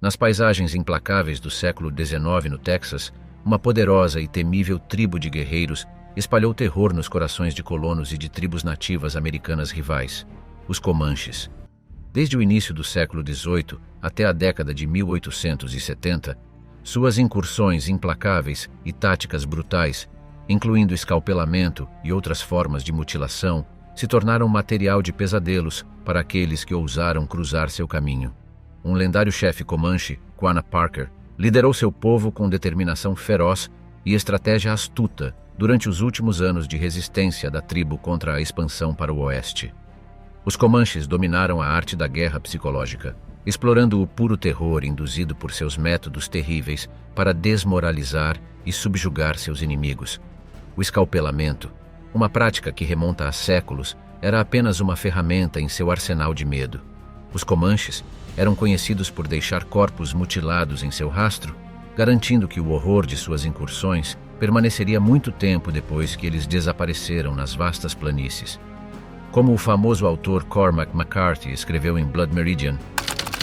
Nas paisagens implacáveis do século XIX no Texas, uma poderosa e temível tribo de guerreiros espalhou terror nos corações de colonos e de tribos nativas americanas rivais, os Comanches. Desde o início do século XVIII até a década de 1870, suas incursões implacáveis e táticas brutais, incluindo escalpelamento e outras formas de mutilação, se tornaram material de pesadelos para aqueles que ousaram cruzar seu caminho. Um lendário chefe Comanche, Quanah Parker, liderou seu povo com determinação feroz e estratégia astuta durante os últimos anos de resistência da tribo contra a expansão para o oeste. Os Comanches dominaram a arte da guerra psicológica, explorando o puro terror induzido por seus métodos terríveis para desmoralizar e subjugar seus inimigos. O escalpelamento, uma prática que remonta a séculos, era apenas uma ferramenta em seu arsenal de medo. Os Comanches eram conhecidos por deixar corpos mutilados em seu rastro, garantindo que o horror de suas incursões permaneceria muito tempo depois que eles desapareceram nas vastas planícies. Como o famoso autor Cormac McCarthy escreveu em Blood Meridian,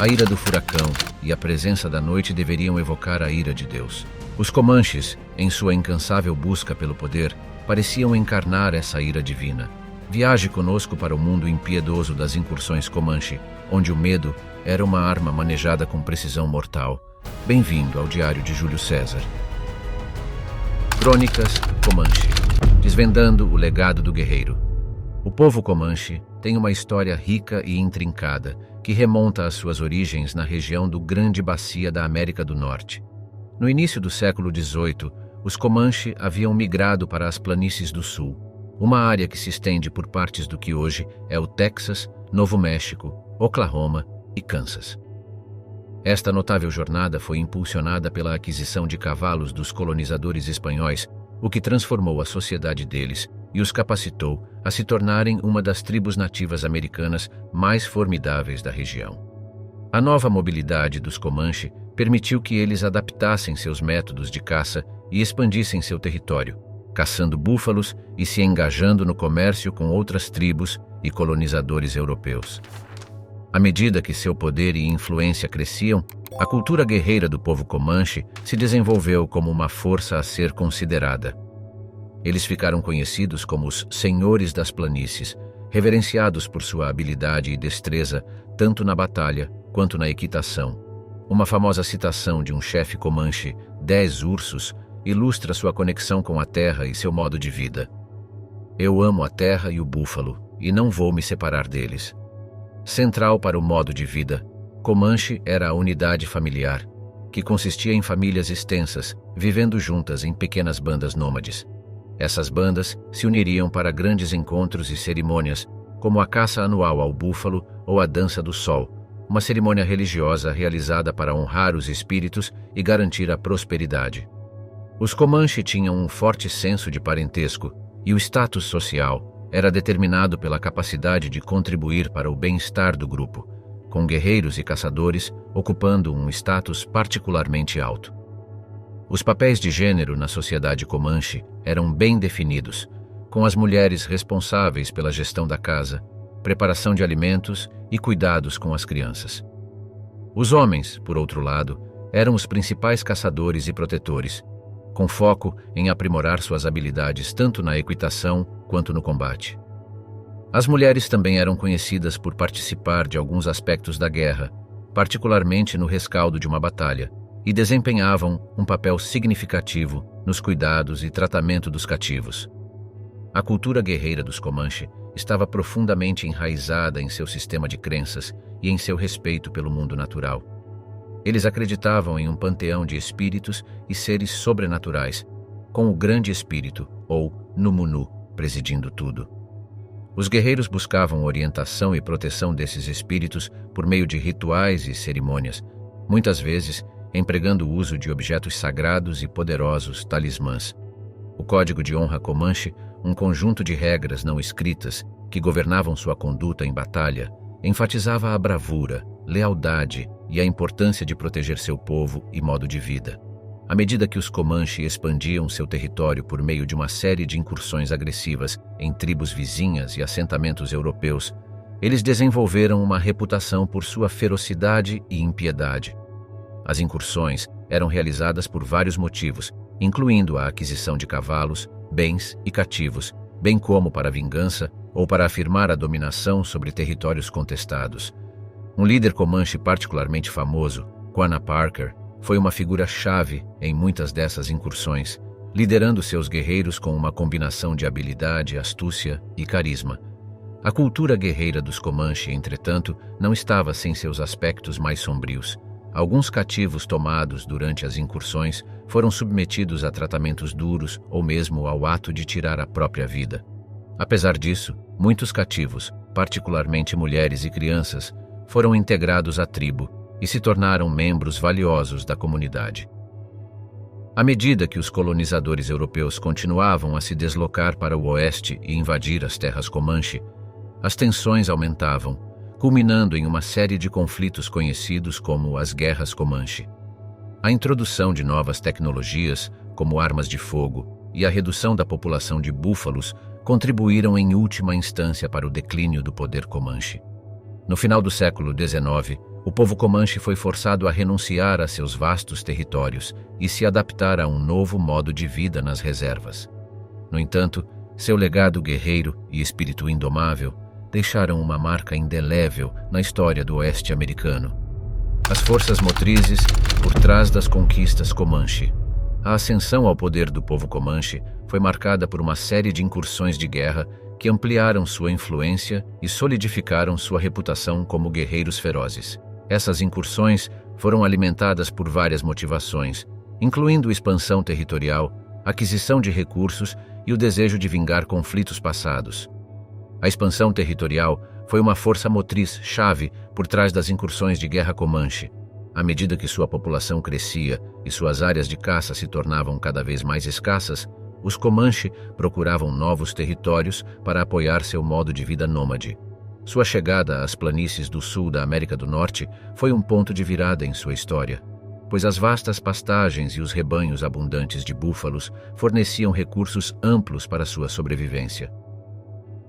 a ira do furacão e a presença da noite deveriam evocar a ira de Deus. Os Comanches, em sua incansável busca pelo poder, pareciam encarnar essa ira divina. Viaje conosco para o mundo impiedoso das incursões Comanche, onde o medo era uma arma manejada com precisão mortal. Bem-vindo ao Diário de Júlio César. Crônicas Comanche, desvendando o legado do guerreiro. O povo Comanche tem uma história rica e intrincada que remonta às suas origens na região do Grande Bacia da América do Norte. No início do século XVIII, os Comanche haviam migrado para as planícies do sul, uma área que se estende por partes do que hoje é o Texas, Novo México, Oklahoma e Kansas. Esta notável jornada foi impulsionada pela aquisição de cavalos dos colonizadores espanhóis, o que transformou a sociedade deles e os capacitou a se tornarem uma das tribos nativas americanas mais formidáveis da região. A nova mobilidade dos Comanche permitiu que eles adaptassem seus métodos de caça e expandissem seu território, caçando búfalos e se engajando no comércio com outras tribos e colonizadores europeus. À medida que seu poder e influência cresciam, a cultura guerreira do povo Comanche se desenvolveu como uma força a ser considerada. Eles ficaram conhecidos como os Senhores das Planícies, reverenciados por sua habilidade e destreza tanto na batalha quanto na equitação. Uma famosa citação de um chefe Comanche, 10 ursos, ilustra sua conexão com a terra e seu modo de vida. Eu amo a terra e o búfalo, e não vou me separar deles. Central para o modo de vida, Comanche era a unidade familiar, que consistia em famílias extensas, vivendo juntas em pequenas bandas nômades. Essas bandas se uniriam para grandes encontros e cerimônias, como a caça anual ao búfalo ou a Dança do Sol, uma cerimônia religiosa realizada para honrar os espíritos e garantir a prosperidade. Os Comanche tinham um forte senso de parentesco, e o status social era determinado pela capacidade de contribuir para o bem-estar do grupo, com guerreiros e caçadores ocupando um status particularmente alto. Os papéis de gênero na sociedade Comanche eram bem definidos, com as mulheres responsáveis pela gestão da casa, preparação de alimentos e cuidados com as crianças. Os homens, por outro lado, eram os principais caçadores e protetores, com foco em aprimorar suas habilidades tanto na equitação quanto no combate. As mulheres também eram conhecidas por participar de alguns aspectos da guerra, particularmente no rescaldo de uma batalha, e desempenhavam um papel significativo nos cuidados e tratamento dos cativos. A cultura guerreira dos Comanche estava profundamente enraizada em seu sistema de crenças e em seu respeito pelo mundo natural. Eles acreditavam em um panteão de espíritos e seres sobrenaturais, com o Grande Espírito, ou Numunu, presidindo tudo. Os guerreiros buscavam orientação e proteção desses espíritos por meio de rituais e cerimônias, muitas vezes empregando o uso de objetos sagrados e poderosos talismãs. O Código de Honra Comanche, um conjunto de regras não escritas que governavam sua conduta em batalha, enfatizava a bravura, lealdade e a importância de proteger seu povo e modo de vida. À medida que os Comanche expandiam seu território por meio de uma série de incursões agressivas em tribos vizinhas e assentamentos europeus, eles desenvolveram uma reputação por sua ferocidade e impiedade. As incursões eram realizadas por vários motivos, incluindo a aquisição de cavalos, bens e cativos, bem como para vingança ou para afirmar a dominação sobre territórios contestados. Um líder Comanche particularmente famoso, Quanah Parker, foi uma figura-chave em muitas dessas incursões, liderando seus guerreiros com uma combinação de habilidade, astúcia e carisma. A cultura guerreira dos Comanche, entretanto, não estava sem seus aspectos mais sombrios. Alguns cativos tomados durante as incursões foram submetidos a tratamentos duros ou mesmo ao ato de tirar a própria vida. Apesar disso, muitos cativos, particularmente mulheres e crianças, foram integrados à tribo e se tornaram membros valiosos da comunidade. À medida que os colonizadores europeus continuavam a se deslocar para o oeste e invadir as terras Comanche, as tensões aumentavam, culminando em uma série de conflitos conhecidos como as Guerras Comanche. A introdução de novas tecnologias, como armas de fogo, e a redução da população de búfalos contribuíram em última instância para o declínio do poder Comanche. No final do século XIX, o povo Comanche foi forçado a renunciar a seus vastos territórios e se adaptar a um novo modo de vida nas reservas. No entanto, seu legado guerreiro e espírito indomável deixaram uma marca indelével na história do oeste americano. As forças motrizes por trás das conquistas Comanche. A ascensão ao poder do povo Comanche foi marcada por uma série de incursões de guerra que ampliaram sua influência e solidificaram sua reputação como guerreiros ferozes. Essas incursões foram alimentadas por várias motivações, incluindo expansão territorial, aquisição de recursos e o desejo de vingar conflitos passados. A expansão territorial foi uma força motriz chave por trás das incursões de guerra Comanche. À medida que sua população crescia e suas áreas de caça se tornavam cada vez mais escassas, os Comanche procuravam novos territórios para apoiar seu modo de vida nômade. Sua chegada às planícies do sul da América do Norte foi um ponto de virada em sua história, pois as vastas pastagens e os rebanhos abundantes de búfalos forneciam recursos amplos para sua sobrevivência.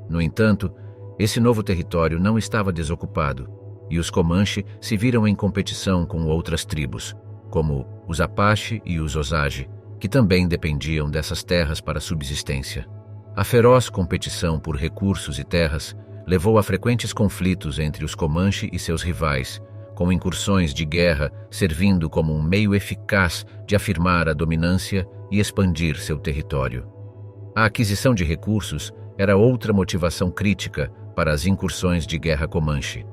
No entanto, esse novo território não estava desocupado, e os Comanche se viram em competição com outras tribos, como os Apache e os Osage, que também dependiam dessas terras para subsistência. A feroz competição por recursos e terras levou a frequentes conflitos entre os Comanche e seus rivais, com incursões de guerra servindo como um meio eficaz de afirmar a dominância e expandir seu território. A aquisição de recursos era outra motivação crítica para as incursões de guerra Comanche.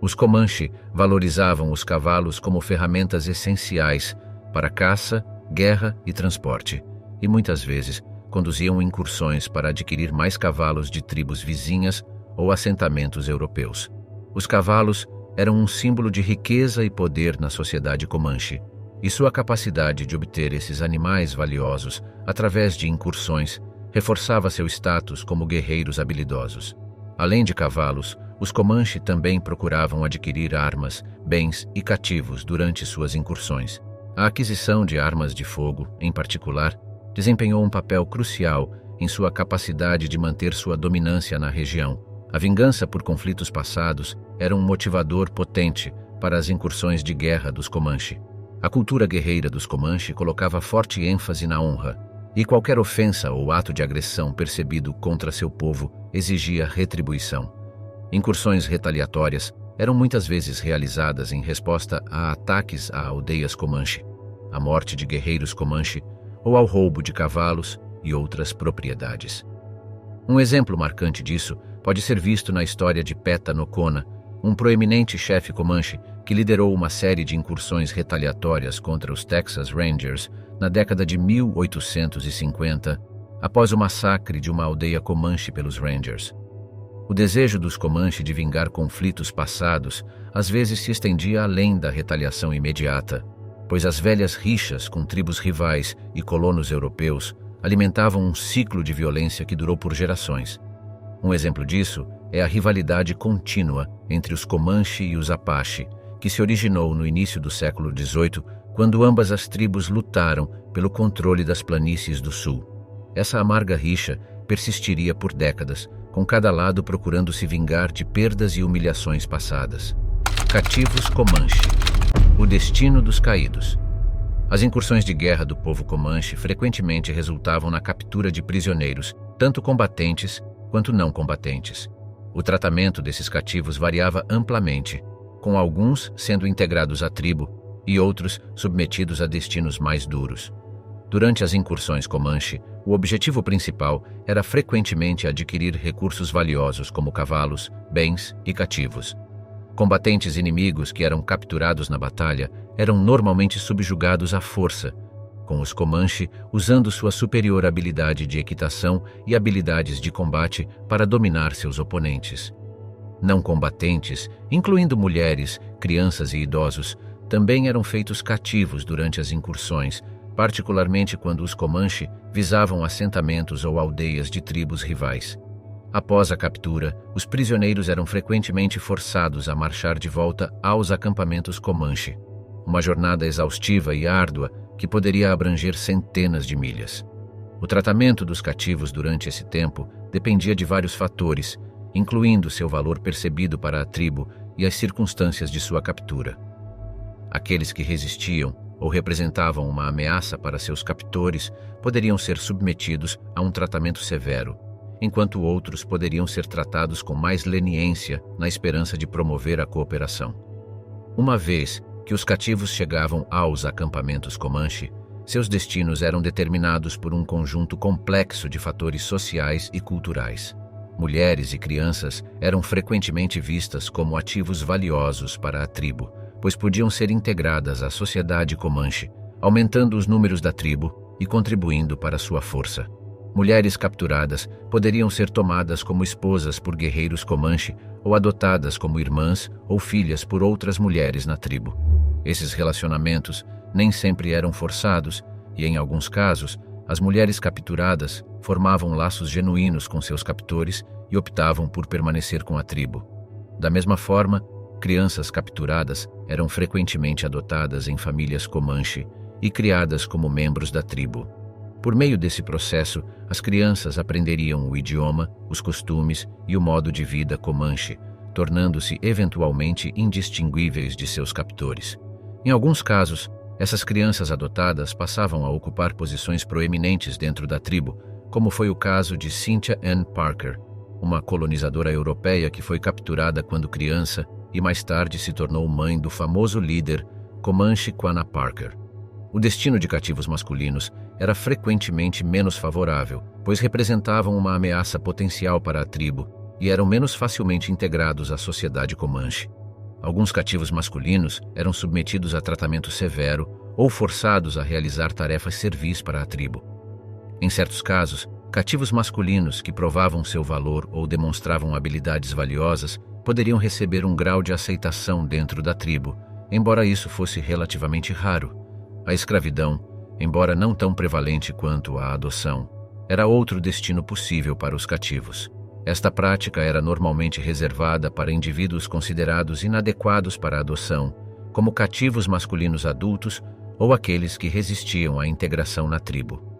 Os Comanche valorizavam os cavalos como ferramentas essenciais para caça, guerra e transporte, e muitas vezes conduziam incursões para adquirir mais cavalos de tribos vizinhas ou assentamentos europeus. Os cavalos eram um símbolo de riqueza e poder na sociedade Comanche, e sua capacidade de obter esses animais valiosos através de incursões reforçava seu status como guerreiros habilidosos. Além de cavalos, os Comanche também procuravam adquirir armas, bens e cativos durante suas incursões. A aquisição de armas de fogo, em particular, desempenhou um papel crucial em sua capacidade de manter sua dominância na região. A vingança por conflitos passados era um motivador potente para as incursões de guerra dos Comanche. A cultura guerreira dos Comanche colocava forte ênfase na honra, e qualquer ofensa ou ato de agressão percebido contra seu povo exigia retribuição. Incursões retaliatórias eram muitas vezes realizadas em resposta a ataques a aldeias Comanche, à morte de guerreiros Comanche ou ao roubo de cavalos e outras propriedades. Um exemplo marcante disso pode ser visto na história de Peta Nocona, um proeminente chefe Comanche que liderou uma série de incursões retaliatórias contra os Texas Rangers na década de 1850, após o massacre de uma aldeia Comanche pelos Rangers. O desejo dos Comanche de vingar conflitos passados às vezes se estendia além da retaliação imediata, pois as velhas rixas com tribos rivais e colonos europeus alimentavam um ciclo de violência que durou por gerações. Um exemplo disso é a rivalidade contínua entre os Comanche e os Apache, que se originou no início do século XVIII, quando ambas as tribos lutaram pelo controle das planícies do sul. Essa amarga rixa persistiria por décadas, com cada lado procurando se vingar de perdas e humilhações passadas. Cativos Comanche. O destino dos caídos. As incursões de guerra do povo Comanche frequentemente resultavam na captura de prisioneiros, tanto combatentes quanto não combatentes. O tratamento desses cativos variava amplamente, com alguns sendo integrados à tribo e outros submetidos a destinos mais duros. Durante as incursões Comanche, o objetivo principal era frequentemente adquirir recursos valiosos como cavalos, bens e cativos. Combatentes inimigos que eram capturados na batalha eram normalmente subjugados à força, com os Comanche usando sua superior habilidade de equitação e habilidades de combate para dominar seus oponentes. Não combatentes, incluindo mulheres, crianças e idosos, também eram feitos cativos durante as incursões, particularmente quando os Comanche visavam assentamentos ou aldeias de tribos rivais. Após a captura, os prisioneiros eram frequentemente forçados a marchar de volta aos acampamentos Comanche, uma jornada exaustiva e árdua que poderia abranger centenas de milhas. O tratamento dos cativos durante esse tempo dependia de vários fatores, incluindo seu valor percebido para a tribo e as circunstâncias de sua captura. Aqueles que resistiam ou representavam uma ameaça para seus captores poderiam ser submetidos a um tratamento severo, enquanto outros poderiam ser tratados com mais leniência na esperança de promover a cooperação. Uma vez que os cativos chegavam aos acampamentos Comanche, seus destinos eram determinados por um conjunto complexo de fatores sociais e culturais. Mulheres e crianças eram frequentemente vistas como ativos valiosos para a tribo, pois podiam ser integradas à sociedade Comanche, aumentando os números da tribo e contribuindo para sua força. Mulheres capturadas poderiam ser tomadas como esposas por guerreiros Comanche ou adotadas como irmãs ou filhas por outras mulheres na tribo. Esses relacionamentos nem sempre eram forçados e, em alguns casos, as mulheres capturadas formavam laços genuínos com seus captores e optavam por permanecer com a tribo. Da mesma forma, crianças capturadas eram frequentemente adotadas em famílias Comanche e criadas como membros da tribo. Por meio desse processo, as crianças aprenderiam o idioma, os costumes e o modo de vida Comanche, tornando-se eventualmente indistinguíveis de seus captores. Em alguns casos, essas crianças adotadas passavam a ocupar posições proeminentes dentro da tribo, como foi o caso de Cynthia Ann Parker, uma colonizadora europeia que foi capturada quando criança e mais tarde se tornou mãe do famoso líder Comanche Quanah Parker. O destino de cativos masculinos era frequentemente menos favorável, pois representavam uma ameaça potencial para a tribo e eram menos facilmente integrados à sociedade Comanche. Alguns cativos masculinos eram submetidos a tratamento severo ou forçados a realizar tarefas servis para a tribo. Em certos casos, cativos masculinos que provavam seu valor ou demonstravam habilidades valiosas poderiam receber um grau de aceitação dentro da tribo, embora isso fosse relativamente raro. A escravidão, embora não tão prevalente quanto a adoção, era outro destino possível para os cativos. Esta prática era normalmente reservada para indivíduos considerados inadequados para a adoção, como cativos masculinos adultos ou aqueles que resistiam à integração na tribo.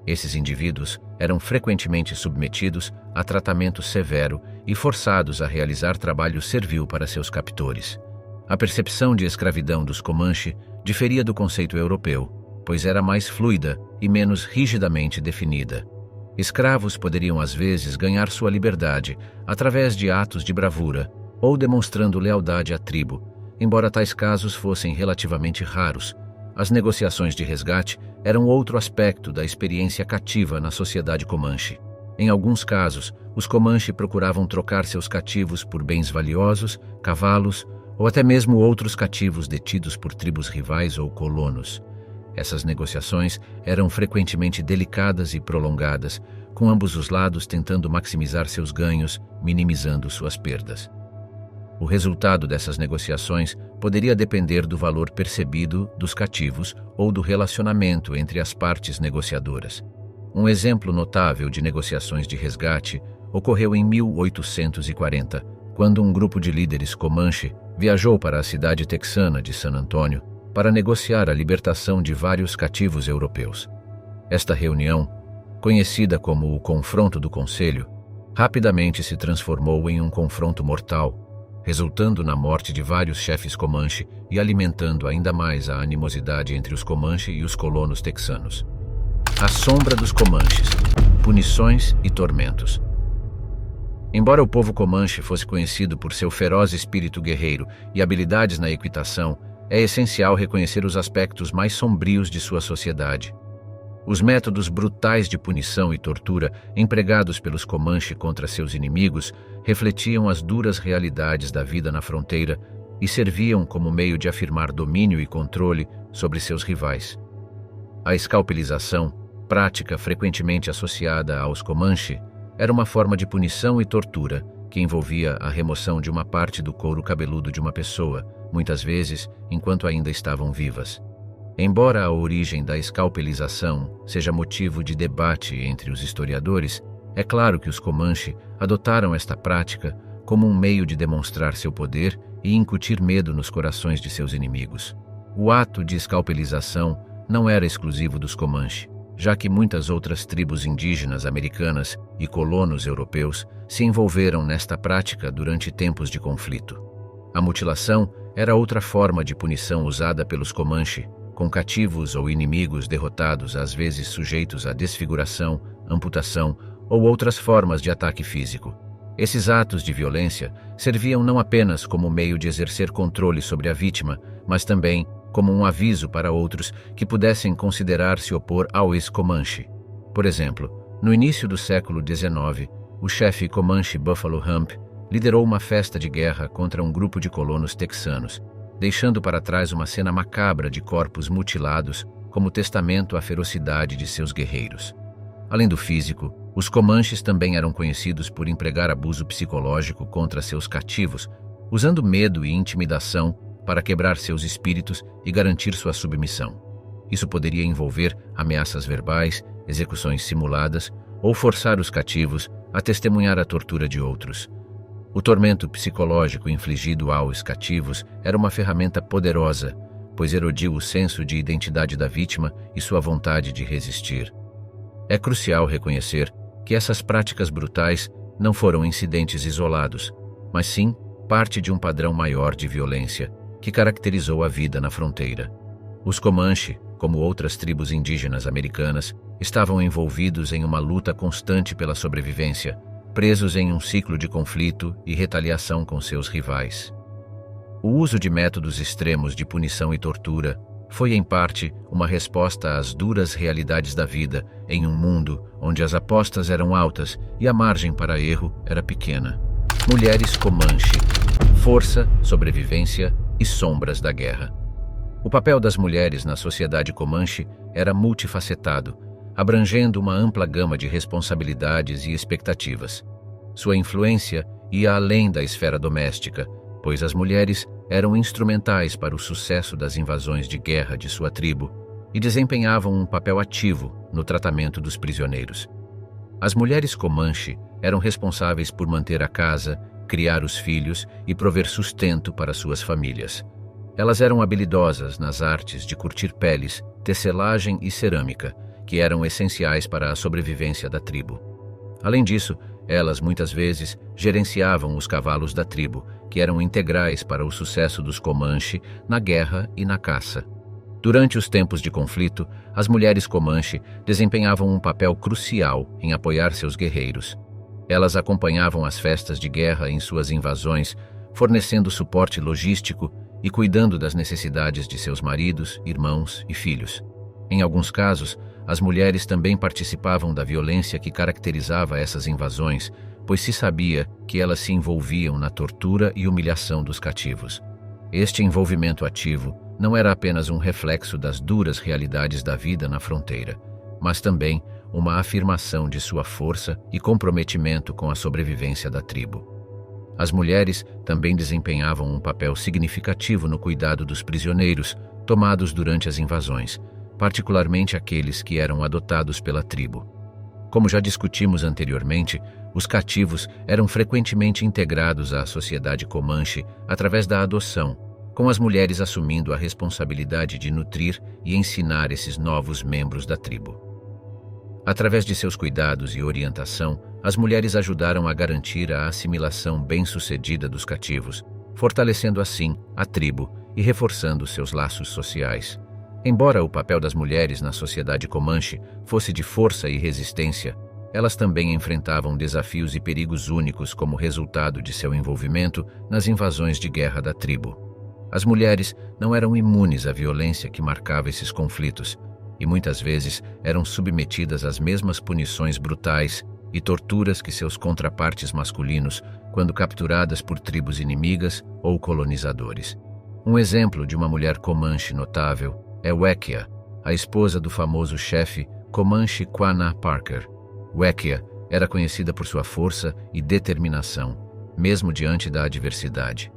Esses indivíduos eram frequentemente submetidos a tratamento severo e forçados a realizar trabalho servil para seus captores. A percepção de escravidão dos Comanche diferia do conceito europeu, pois era mais fluida e menos rigidamente definida. Escravos poderiam às vezes ganhar sua liberdade através de atos de bravura ou demonstrando lealdade à tribo, embora tais casos fossem relativamente raros. As negociações de resgate eram outro aspecto da experiência cativa na sociedade Comanche. Em alguns casos, os Comanche procuravam trocar seus cativos por bens valiosos, cavalos ou até mesmo outros cativos detidos por tribos rivais ou colonos. Essas negociações eram frequentemente delicadas e prolongadas, com ambos os lados tentando maximizar seus ganhos, minimizando suas perdas. O resultado dessas negociações poderia depender do valor percebido dos cativos ou do relacionamento entre as partes negociadoras. Um exemplo notável de negociações de resgate ocorreu em 1840, quando um grupo de líderes Comanche viajou para a cidade texana de San Antônio para negociar a libertação de vários cativos europeus. Esta reunião, conhecida como o Confronto do Conselho, rapidamente se transformou em um confronto mortal, resultando na morte de vários chefes Comanche e alimentando ainda mais a animosidade entre os Comanche e os colonos texanos. A sombra dos Comanches, punições e tormentos. Embora o povo Comanche fosse conhecido por seu feroz espírito guerreiro e habilidades na equitação, é essencial reconhecer os aspectos mais sombrios de sua sociedade. Os métodos brutais de punição e tortura empregados pelos Comanche contra seus inimigos refletiam as duras realidades da vida na fronteira e serviam como meio de afirmar domínio e controle sobre seus rivais. A escalpelização, prática frequentemente associada aos Comanche, era uma forma de punição e tortura que envolvia a remoção de uma parte do couro cabeludo de uma pessoa, muitas vezes enquanto ainda estavam vivas. Embora a origem da escalpelização seja motivo de debate entre os historiadores, é claro que os Comanche adotaram esta prática como um meio de demonstrar seu poder e incutir medo nos corações de seus inimigos. O ato de escalpelização não era exclusivo dos Comanche, já que muitas outras tribos indígenas americanas e colonos europeus se envolveram nesta prática durante tempos de conflito. A mutilação era outra forma de punição usada pelos Comanche, com cativos ou inimigos derrotados, às vezes sujeitos a desfiguração, amputação ou outras formas de ataque físico. Esses atos de violência serviam não apenas como meio de exercer controle sobre a vítima, mas também como um aviso para outros que pudessem considerar se opor ao ex-Comanche. Por exemplo, no início do século XIX, o chefe Comanche Buffalo Hump liderou uma festa de guerra contra um grupo de colonos texanos, deixando para trás uma cena macabra de corpos mutilados como testamento à ferocidade de seus guerreiros. Além do físico, os Comanches também eram conhecidos por empregar abuso psicológico contra seus cativos, usando medo e intimidação para quebrar seus espíritos e garantir sua submissão. Isso poderia envolver ameaças verbais, execuções simuladas ou forçar os cativos a testemunhar a tortura de outros. O tormento psicológico infligido aos cativos era uma ferramenta poderosa, pois erodiu o senso de identidade da vítima e sua vontade de resistir. É crucial reconhecer que essas práticas brutais não foram incidentes isolados, mas sim parte de um padrão maior de violência que caracterizou a vida na fronteira. Os Comanche, como outras tribos indígenas americanas, estavam envolvidos em uma luta constante pela sobrevivência, presos em um ciclo de conflito e retaliação com seus rivais. O uso de métodos extremos de punição e tortura foi, em parte, uma resposta às duras realidades da vida em um mundo onde as apostas eram altas e a margem para erro era pequena. Mulheres Comanche, força, sobrevivência e sombras da guerra. O papel das mulheres na sociedade Comanche era multifacetado, abrangendo uma ampla gama de responsabilidades e expectativas. Sua influência ia além da esfera doméstica, pois as mulheres eram instrumentais para o sucesso das invasões de guerra de sua tribo e desempenhavam um papel ativo no tratamento dos prisioneiros. As mulheres Comanche eram responsáveis por manter a casa, criar os filhos e prover sustento para suas famílias. Elas eram habilidosas nas artes de curtir peles, tecelagem e cerâmica, que eram essenciais para a sobrevivência da tribo. Além disso, elas muitas vezes gerenciavam os cavalos da tribo, que eram integrais para o sucesso dos Comanche na guerra e na caça. Durante os tempos de conflito, as mulheres Comanche desempenhavam um papel crucial em apoiar seus guerreiros. Elas acompanhavam as festas de guerra em suas invasões, fornecendo suporte logístico e cuidando das necessidades de seus maridos, irmãos e filhos. Em alguns casos, as mulheres também participavam da violência que caracterizava essas invasões, pois se sabia que elas se envolviam na tortura e humilhação dos cativos. Este envolvimento ativo não era apenas um reflexo das duras realidades da vida na fronteira, mas também uma afirmação de sua força e comprometimento com a sobrevivência da tribo. As mulheres também desempenhavam um papel significativo no cuidado dos prisioneiros tomados durante as invasões, particularmente aqueles que eram adotados pela tribo. Como já discutimos anteriormente, os cativos eram frequentemente integrados à sociedade Comanche através da adoção, com as mulheres assumindo a responsabilidade de nutrir e ensinar esses novos membros da tribo. Através de seus cuidados e orientação, as mulheres ajudaram a garantir a assimilação bem-sucedida dos cativos, fortalecendo assim a tribo e reforçando seus laços sociais. Embora o papel das mulheres na sociedade Comanche fosse de força e resistência, elas também enfrentavam desafios e perigos únicos como resultado de seu envolvimento nas invasões de guerra da tribo. As mulheres não eram imunes à violência que marcava esses conflitos e muitas vezes eram submetidas às mesmas punições brutais e torturas que seus contrapartes masculinos quando capturadas por tribos inimigas ou colonizadores. Um exemplo de uma mulher Comanche notável é Wekia, a esposa do famoso chefe Comanche Quanah Parker. Wekia era conhecida por sua força e determinação, mesmo diante da adversidade.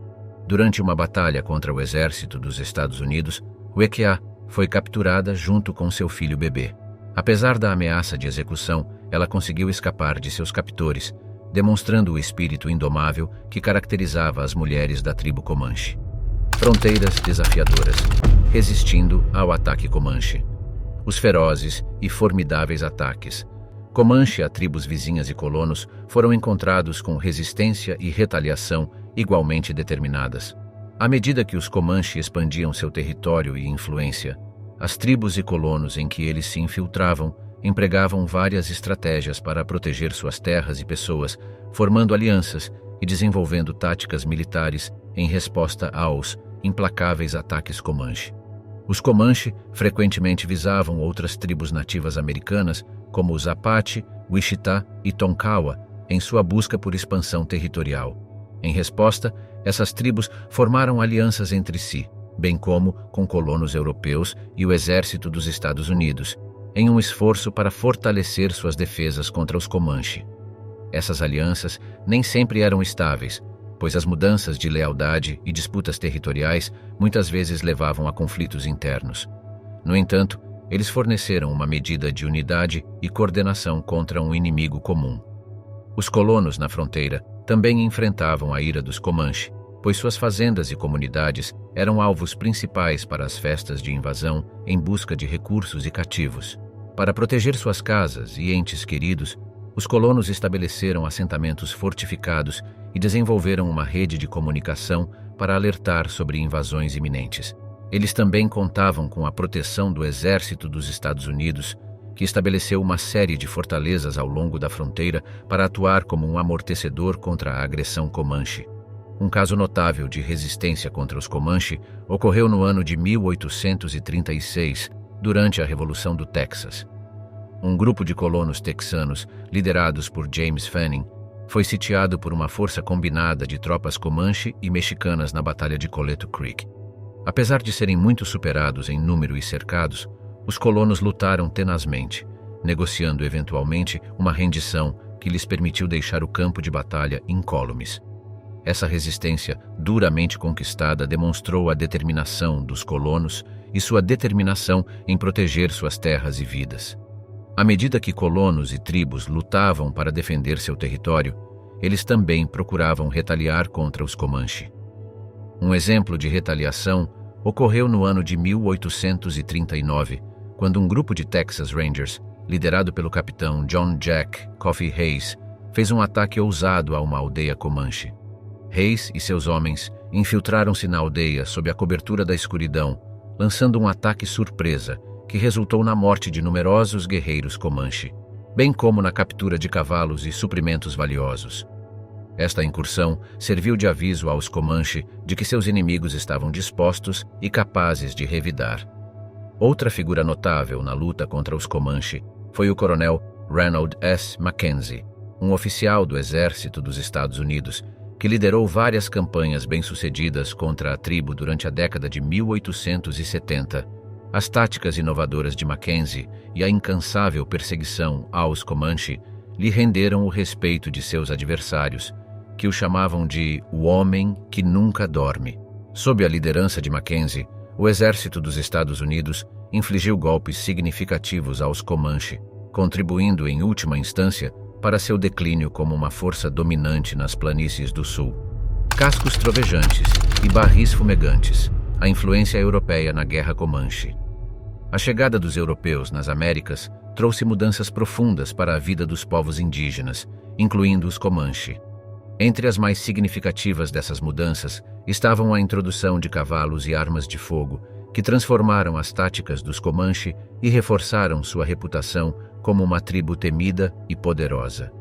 Durante uma batalha contra o exército dos Estados Unidos, Wekia foi capturada junto com seu filho bebê. Apesar da ameaça de execução, ela conseguiu escapar de seus captores, demonstrando o espírito indomável que caracterizava as mulheres da tribo Comanche. Fronteiras desafiadoras, resistindo ao ataque Comanche. Os ferozes e formidáveis ataques. Comanche a tribos vizinhas e colonos foram encontrados com resistência e retaliação igualmente determinadas. À medida que os Comanche expandiam seu território e influência, as tribos e colonos em que eles se infiltravam empregavam várias estratégias para proteger suas terras e pessoas, formando alianças e desenvolvendo táticas militares em resposta aos implacáveis ataques Comanche. Os Comanche frequentemente visavam outras tribos nativas americanas, como os Apache, Wichita e Tonkawa, em sua busca por expansão territorial. Em resposta, essas tribos formaram alianças entre si, bem como com colonos europeus e o exército dos Estados Unidos, em um esforço para fortalecer suas defesas contra os Comanche. Essas alianças nem sempre eram estáveis, pois as mudanças de lealdade e disputas territoriais muitas vezes levavam a conflitos internos. No entanto, eles forneceram uma medida de unidade e coordenação contra um inimigo comum. Os colonos na fronteira também enfrentavam a ira dos Comanche, pois suas fazendas e comunidades eram alvos principais para as festas de invasão em busca de recursos e cativos. Para proteger suas casas e entes queridos, os colonos estabeleceram assentamentos fortificados e desenvolveram uma rede de comunicação para alertar sobre invasões iminentes. Eles também contavam com a proteção do exército dos Estados Unidos, que estabeleceu uma série de fortalezas ao longo da fronteira para atuar como um amortecedor contra a agressão Comanche. Um caso notável de resistência contra os Comanche ocorreu no ano de 1836, durante a Revolução do Texas. Um grupo de colonos texanos, liderados por James Fanning, foi sitiado por uma força combinada de tropas Comanche e mexicanas na Batalha de Coleto Creek. Apesar de serem muito superados em número e cercados, os colonos lutaram tenazmente, negociando eventualmente uma rendição que lhes permitiu deixar o campo de batalha incólumes. Essa resistência duramente conquistada demonstrou a determinação dos colonos e sua determinação em proteger suas terras e vidas. À medida que colonos e tribos lutavam para defender seu território, eles também procuravam retaliar contra os Comanche. Um exemplo de retaliação ocorreu no ano de 1839, quando um grupo de Texas Rangers, liderado pelo capitão John Jack Coffee Hayes, fez um ataque ousado a uma aldeia Comanche. Hayes e seus homens infiltraram-se na aldeia sob a cobertura da escuridão, lançando um ataque surpresa que resultou na morte de numerosos guerreiros Comanche, bem como na captura de cavalos e suprimentos valiosos. Esta incursão serviu de aviso aos Comanche de que seus inimigos estavam dispostos e capazes de revidar. Outra figura notável na luta contra os Comanche foi o coronel Ranald S. Mackenzie, um oficial do Exército dos Estados Unidos, que liderou várias campanhas bem-sucedidas contra a tribo durante a década de 1870. As táticas inovadoras de Mackenzie e a incansável perseguição aos Comanche lhe renderam o respeito de seus adversários, que o chamavam de "o homem que nunca dorme". Sob a liderança de Mackenzie, o exército dos Estados Unidos infligiu golpes significativos aos Comanche, contribuindo em última instância para seu declínio como uma força dominante nas planícies do sul. Cascos trovejantes e barris fumegantes, a influência europeia na Guerra Comanche. A chegada dos europeus nas Américas trouxe mudanças profundas para a vida dos povos indígenas, incluindo os Comanche. Entre as mais significativas dessas mudanças estavam a introdução de cavalos e armas de fogo, que transformaram as táticas dos Comanche e reforçaram sua reputação como uma tribo temida e poderosa.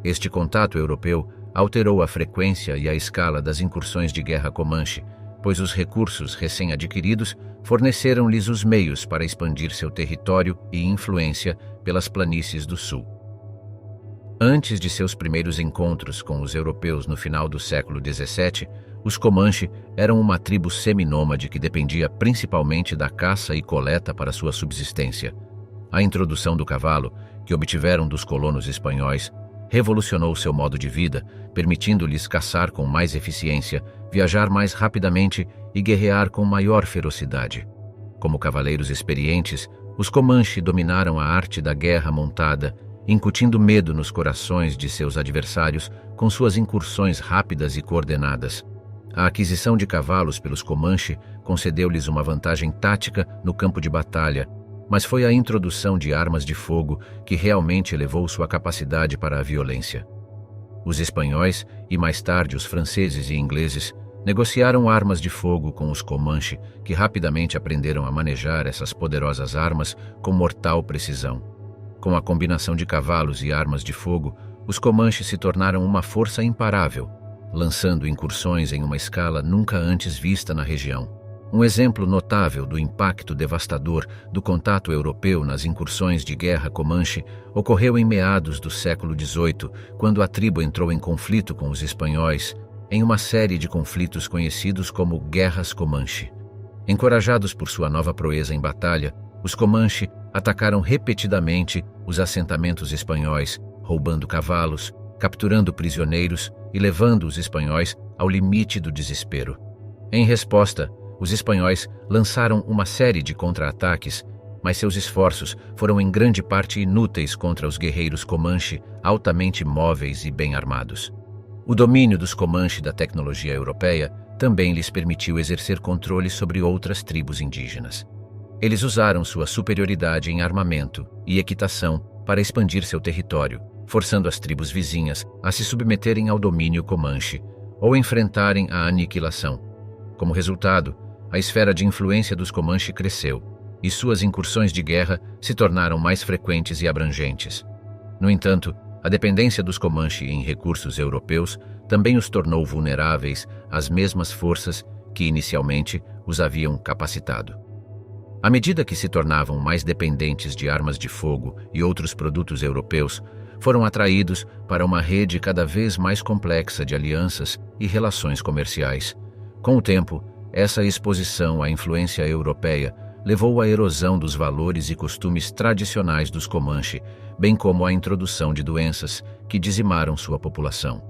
Este contato europeu alterou a frequência e a escala das incursões de guerra Comanche, pois os recursos recém-adquiridos forneceram-lhes os meios para expandir seu território e influência pelas planícies do sul. Antes de seus primeiros encontros com os europeus no final do século XVII, os Comanche eram uma tribo seminômade que dependia principalmente da caça e coleta para sua subsistência. A introdução do cavalo, que obtiveram dos colonos espanhóis, revolucionou seu modo de vida, permitindo-lhes caçar com mais eficiência, viajar mais rapidamente e guerrear com maior ferocidade. Como cavaleiros experientes, os Comanche dominaram a arte da guerra montada, incutindo medo nos corações de seus adversários com suas incursões rápidas e coordenadas. A aquisição de cavalos pelos Comanche concedeu-lhes uma vantagem tática no campo de batalha, mas foi a introdução de armas de fogo que realmente elevou sua capacidade para a violência. Os espanhóis e mais tarde os franceses e ingleses negociaram armas de fogo com os Comanche, que rapidamente aprenderam a manejar essas poderosas armas com mortal precisão. Com a combinação de cavalos e armas de fogo, os Comanche se tornaram uma força imparável, lançando incursões em uma escala nunca antes vista na região. Um exemplo notável do impacto devastador do contato europeu nas incursões de guerra Comanche ocorreu em meados do século XVIII, quando a tribo entrou em conflito com os espanhóis, em uma série de conflitos conhecidos como Guerras Comanche. Encorajados por sua nova proeza em batalha, os Comanche atacaram repetidamente os assentamentos espanhóis, roubando cavalos, capturando prisioneiros e levando os espanhóis ao limite do desespero. Em resposta, os espanhóis lançaram uma série de contra-ataques, mas seus esforços foram em grande parte inúteis contra os guerreiros Comanche altamente móveis e bem armados. O domínio dos Comanche da tecnologia europeia também lhes permitiu exercer controle sobre outras tribos indígenas. Eles usaram sua superioridade em armamento e equitação para expandir seu território, forçando as tribos vizinhas a se submeterem ao domínio Comanche ou enfrentarem a aniquilação. Como resultado, a esfera de influência dos Comanche cresceu e suas incursões de guerra se tornaram mais frequentes e abrangentes. No entanto, a dependência dos Comanche em recursos europeus também os tornou vulneráveis às mesmas forças que inicialmente os haviam capacitado. À medida que se tornavam mais dependentes de armas de fogo e outros produtos europeus, foram atraídos para uma rede cada vez mais complexa de alianças e relações comerciais. Com o tempo, essa exposição à influência europeia levou à erosão dos valores e costumes tradicionais dos Comanche, bem como à introdução de doenças que dizimaram sua população.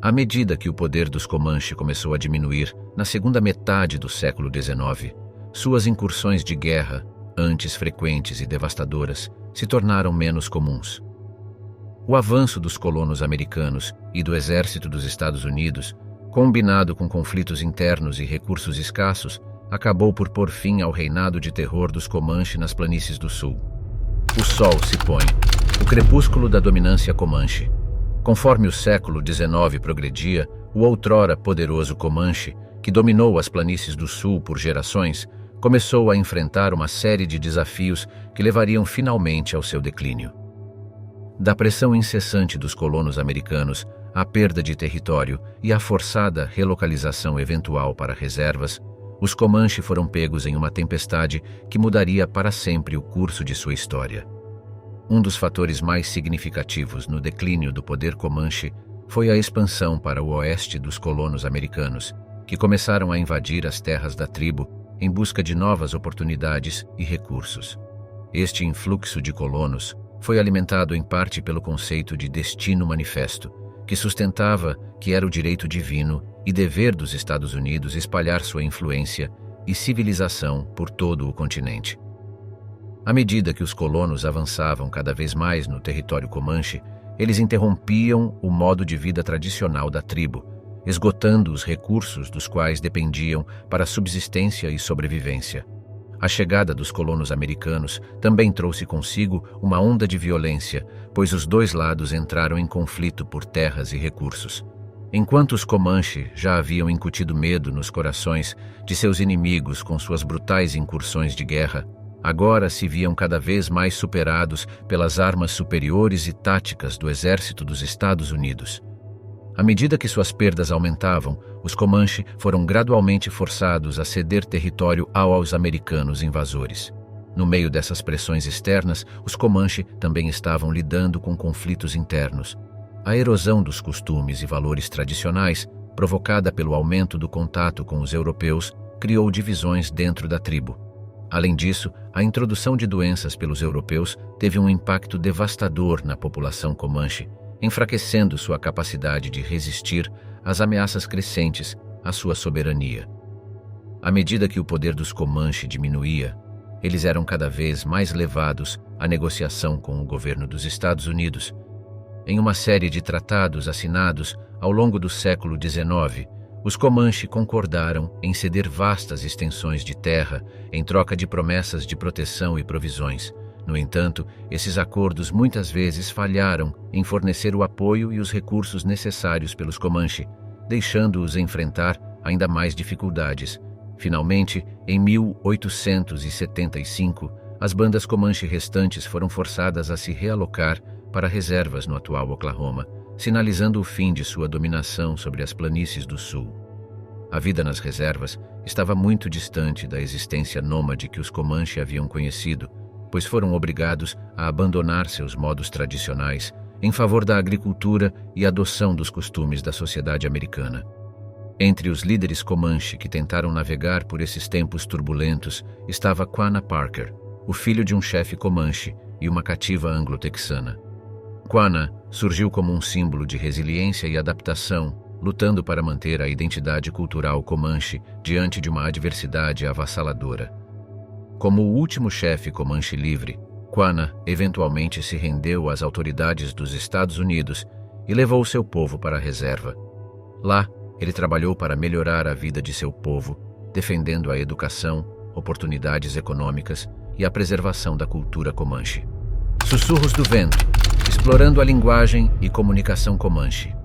À medida que o poder dos Comanche começou a diminuir na segunda metade do século XIX, suas incursões de guerra, antes frequentes e devastadoras, se tornaram menos comuns. O avanço dos colonos americanos e do exército dos Estados Unidos, combinado com conflitos internos e recursos escassos, acabou por pôr fim ao reinado de terror dos Comanche nas planícies do sul. O sol se põe, o crepúsculo da dominância Comanche. Conforme o século XIX progredia, o outrora poderoso Comanche, que dominou as planícies do sul por gerações, começou a enfrentar uma série de desafios que levariam finalmente ao seu declínio. Da pressão incessante dos colonos americanos, à perda de território e à forçada relocalização eventual para reservas, os Comanche foram pegos em uma tempestade que mudaria para sempre o curso de sua história. Um dos fatores mais significativos no declínio do poder Comanche foi a expansão para o oeste dos colonos americanos, que começaram a invadir as terras da tribo em busca de novas oportunidades e recursos. Este influxo de colonos foi alimentado em parte pelo conceito de destino manifesto, que sustentava que era o direito divino e dever dos Estados Unidos espalhar sua influência e civilização por todo o continente. À medida que os colonos avançavam cada vez mais no território Comanche, eles interrompiam o modo de vida tradicional da tribo, esgotando os recursos dos quais dependiam para a subsistência e sobrevivência. A chegada dos colonos americanos também trouxe consigo uma onda de violência, pois os dois lados entraram em conflito por terras e recursos. Enquanto os Comanche já haviam incutido medo nos corações de seus inimigos com suas brutais incursões de guerra, agora se viam cada vez mais superados pelas armas superiores e táticas do exército dos Estados Unidos. À medida que suas perdas aumentavam, os Comanche foram gradualmente forçados a ceder território aos americanos invasores. No meio dessas pressões externas, os Comanche também estavam lidando com conflitos internos. A erosão dos costumes e valores tradicionais, provocada pelo aumento do contato com os europeus, criou divisões dentro da tribo. Além disso, a introdução de doenças pelos europeus teve um impacto devastador na população Comanche, enfraquecendo sua capacidade de resistir às ameaças crescentes à sua soberania. À medida que o poder dos Comanche diminuía, eles eram cada vez mais levados à negociação com o governo dos Estados Unidos. Em uma série de tratados assinados ao longo do século XIX, os Comanche concordaram em ceder vastas extensões de terra em troca de promessas de proteção e provisões. No entanto, esses acordos muitas vezes falharam em fornecer o apoio e os recursos necessários pelos Comanche, deixando-os enfrentar ainda mais dificuldades. Finalmente, em 1875, as bandas Comanche restantes foram forçadas a se realocar para reservas no atual Oklahoma, sinalizando o fim de sua dominação sobre as planícies do sul. A vida nas reservas estava muito distante da existência nômade que os Comanche haviam conhecido, pois foram obrigados a abandonar seus modos tradicionais em favor da agricultura e adoção dos costumes da sociedade americana. Entre os líderes Comanche que tentaram navegar por esses tempos turbulentos estava Quanah Parker, o filho de um chefe Comanche e uma cativa anglo-texana. Quanah surgiu como um símbolo de resiliência e adaptação, lutando para manter a identidade cultural Comanche diante de uma adversidade avassaladora. Como o último chefe Comanche livre, Quanah eventualmente se rendeu às autoridades dos Estados Unidos e levou seu povo para a reserva. Lá, ele trabalhou para melhorar a vida de seu povo, defendendo a educação, oportunidades econômicas e a preservação da cultura Comanche. Sussurros do Vento, explorando a linguagem e comunicação Comanche.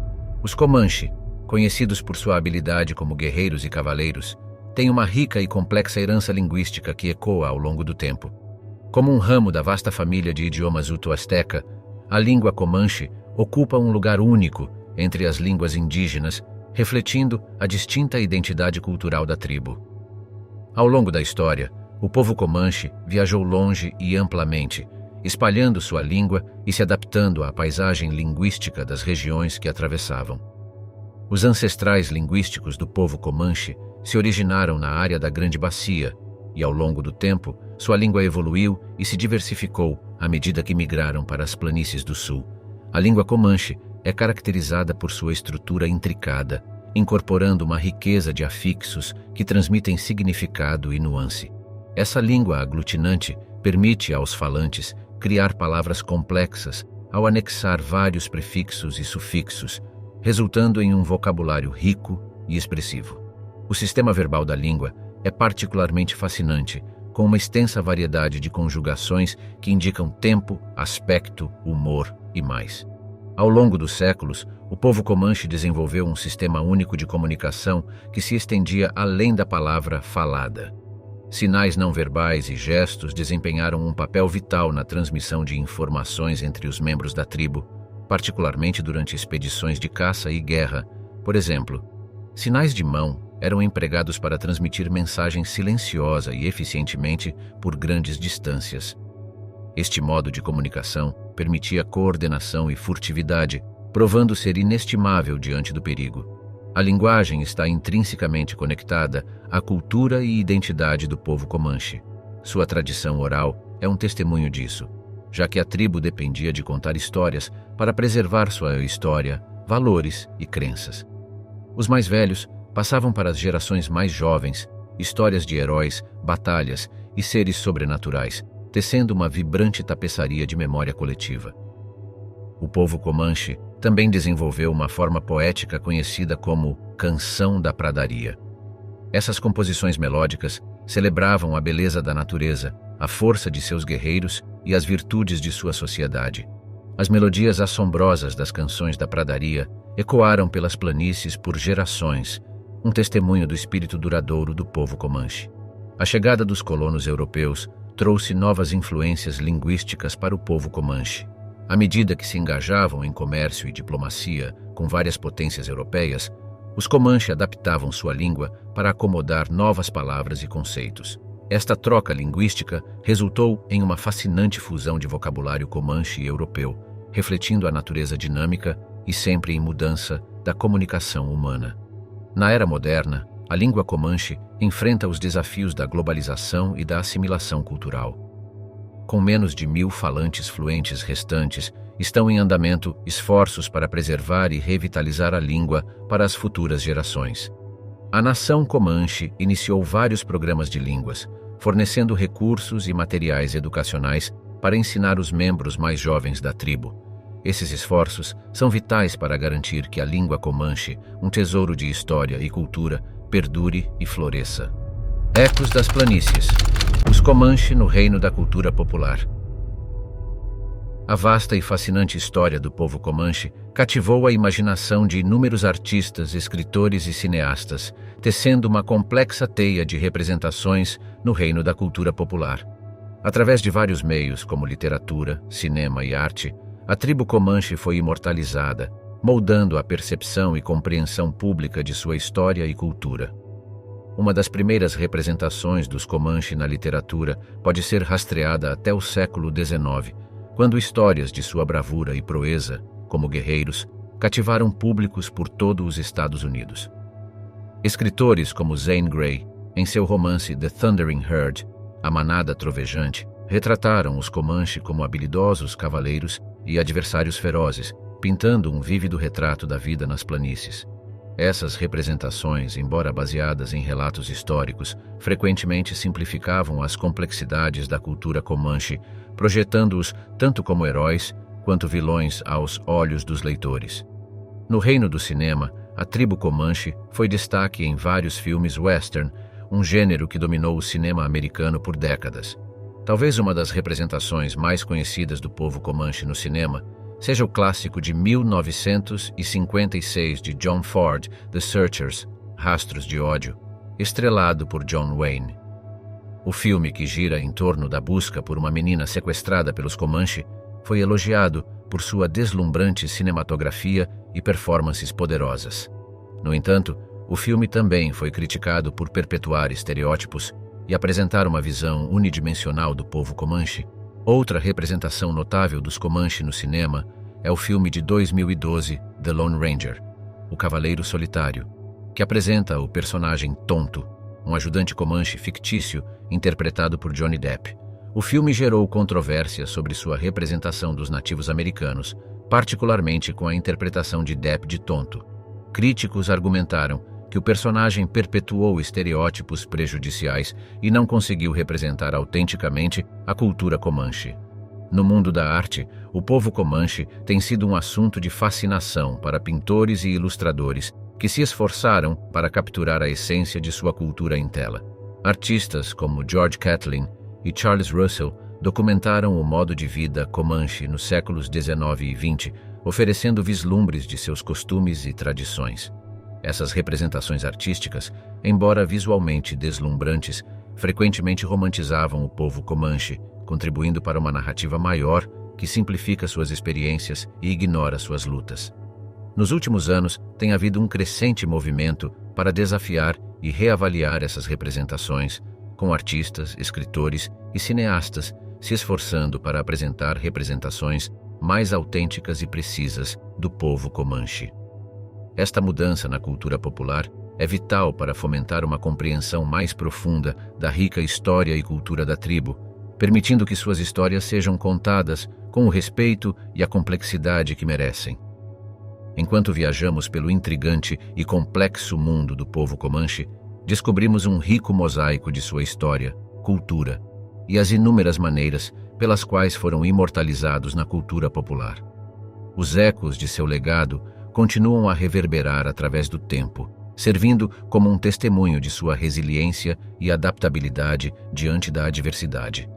Os Comanche, conhecidos por sua habilidade como guerreiros e cavaleiros, têm uma rica e complexa herança linguística que ecoa ao longo do tempo. Como um ramo da vasta família de idiomas uto-asteca, a língua Comanche ocupa um lugar único entre as línguas indígenas, refletindo a distinta identidade cultural da tribo. Ao longo da história, o povo Comanche viajou longe e amplamente, espalhando sua língua e se adaptando à paisagem linguística das regiões que atravessavam. Os ancestrais linguísticos do povo Comanche se originaram na área da Grande Bacia e, ao longo do tempo, sua língua evoluiu e se diversificou à medida que migraram para as planícies do sul. A língua Comanche é caracterizada por sua estrutura intricada, incorporando uma riqueza de afixos que transmitem significado e nuance. Essa língua aglutinante permite aos falantes criar palavras complexas ao anexar vários prefixos e sufixos, resultando em um vocabulário rico e expressivo. O sistema verbal da língua é particularmente fascinante, com uma extensa variedade de conjugações que indicam tempo, aspecto, humor e mais. Ao longo dos séculos, o povo Comanche desenvolveu um sistema único de comunicação que se estendia além da palavra falada. Sinais não verbais e gestos desempenharam um papel vital na transmissão de informações entre os membros da tribo, particularmente durante expedições de caça e guerra. Por exemplo, sinais de mão eram empregados para transmitir mensagem silenciosa e eficientemente por grandes distâncias. Este modo de comunicação permitia coordenação e furtividade, provando ser inestimável diante do perigo. A linguagem está intrinsecamente conectada à cultura e identidade do povo Comanche. Sua tradição oral é um testemunho disso, já que a tribo dependia de contar histórias para preservar sua história, valores e crenças. Os mais velhos passavam para as gerações mais jovens histórias de heróis, batalhas e seres sobrenaturais, tecendo uma vibrante tapeçaria de memória coletiva. O povo Comanche também desenvolveu uma forma poética conhecida como Canção da Pradaria. Essas composições melódicas celebravam a beleza da natureza, a força de seus guerreiros e as virtudes de sua sociedade. As melodias assombrosas das canções da pradaria ecoaram pelas planícies por gerações, um testemunho do espírito duradouro do povo Comanche. A chegada dos colonos europeus trouxe novas influências linguísticas para o povo Comanche. À medida que se engajavam em comércio e diplomacia com várias potências europeias, os Comanche adaptavam sua língua para acomodar novas palavras e conceitos. Esta troca linguística resultou em uma fascinante fusão de vocabulário Comanche e europeu, refletindo a natureza dinâmica e sempre em mudança da comunicação humana. Na era moderna, a língua Comanche enfrenta os desafios da globalização e da assimilação cultural. Com menos de 1.000 falantes fluentes restantes, estão em andamento esforços para preservar e revitalizar a língua para as futuras gerações. A nação Comanche iniciou vários programas de línguas, fornecendo recursos e materiais educacionais para ensinar os membros mais jovens da tribo. Esses esforços são vitais para garantir que a língua Comanche, um tesouro de história e cultura, perdure e floresça. Ecos das planícies. Os Comanche no reino da cultura popular. A vasta e fascinante história do povo Comanche cativou a imaginação de inúmeros artistas, escritores e cineastas, tecendo uma complexa teia de representações no reino da cultura popular. Através de vários meios, como literatura, cinema e arte, a tribo Comanche foi imortalizada, moldando a percepção e compreensão pública de sua história e cultura. Uma das primeiras representações dos Comanche na literatura pode ser rastreada até o século XIX, quando histórias de sua bravura e proeza, como guerreiros, cativaram públicos por todos os Estados Unidos. Escritores como Zane Grey, em seu romance The Thundering Herd, A Manada Trovejante, retrataram os Comanche como habilidosos cavaleiros e adversários ferozes, pintando um vívido retrato da vida nas planícies. Essas representações, embora baseadas em relatos históricos, frequentemente simplificavam as complexidades da cultura Comanche, projetando-os tanto como heróis quanto vilões aos olhos dos leitores. No reino do cinema, a tribo Comanche foi destaque em vários filmes western, um gênero que dominou o cinema americano por décadas. Talvez uma das representações mais conhecidas do povo Comanche no cinema seja o clássico de 1956 de John Ford, The Searchers, Rastros de Ódio, estrelado por John Wayne. O filme, que gira em torno da busca por uma menina sequestrada pelos Comanche, foi elogiado por sua deslumbrante cinematografia e performances poderosas. No entanto, o filme também foi criticado por perpetuar estereótipos e apresentar uma visão unidimensional do povo Comanche. Outra representação notável dos Comanche no cinema é o filme de 2012, The Lone Ranger, O Cavaleiro Solitário, que apresenta o personagem Tonto, um ajudante Comanche fictício interpretado por Johnny Depp. O filme gerou controvérsia sobre sua representação dos nativos americanos, particularmente com a interpretação de Depp de Tonto. Críticos argumentaram que o personagem perpetuou estereótipos prejudiciais e não conseguiu representar autenticamente a cultura Comanche. No mundo da arte, o povo Comanche tem sido um assunto de fascinação para pintores e ilustradores que se esforçaram para capturar a essência de sua cultura em tela. Artistas como George Catlin e Charles Russell documentaram o modo de vida Comanche nos séculos XIX e XX, oferecendo vislumbres de seus costumes e tradições. Essas representações artísticas, embora visualmente deslumbrantes, frequentemente romantizavam o povo Comanche, contribuindo para uma narrativa maior que simplifica suas experiências e ignora suas lutas. Nos últimos anos, tem havido um crescente movimento para desafiar e reavaliar essas representações, com artistas, escritores e cineastas se esforçando para apresentar representações mais autênticas e precisas do povo Comanche. Esta mudança na cultura popular é vital para fomentar uma compreensão mais profunda da rica história e cultura da tribo, permitindo que suas histórias sejam contadas com o respeito e a complexidade que merecem. Enquanto viajamos pelo intrigante e complexo mundo do povo Comanche, descobrimos um rico mosaico de sua história, cultura e as inúmeras maneiras pelas quais foram imortalizados na cultura popular. Os ecos de seu legado continuam a reverberar através do tempo, servindo como um testemunho de sua resiliência e adaptabilidade diante da adversidade.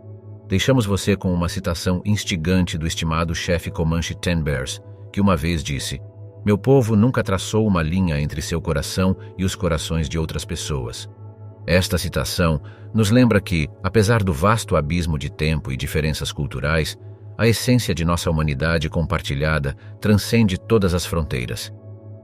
Deixamos você com uma citação instigante do estimado chefe Comanche Ten Bears, que uma vez disse: "Meu povo nunca traçou uma linha entre seu coração e os corações de outras pessoas." Esta citação nos lembra que, apesar do vasto abismo de tempo e diferenças culturais, a essência de nossa humanidade compartilhada transcende todas as fronteiras.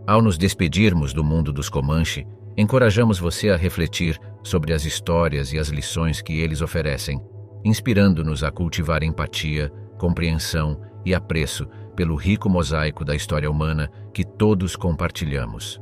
Ao nos despedirmos do mundo dos Comanche, encorajamos você a refletir sobre as histórias e as lições que eles oferecem, inspirando-nos a cultivar empatia, compreensão e apreço pelo rico mosaico da história humana que todos compartilhamos.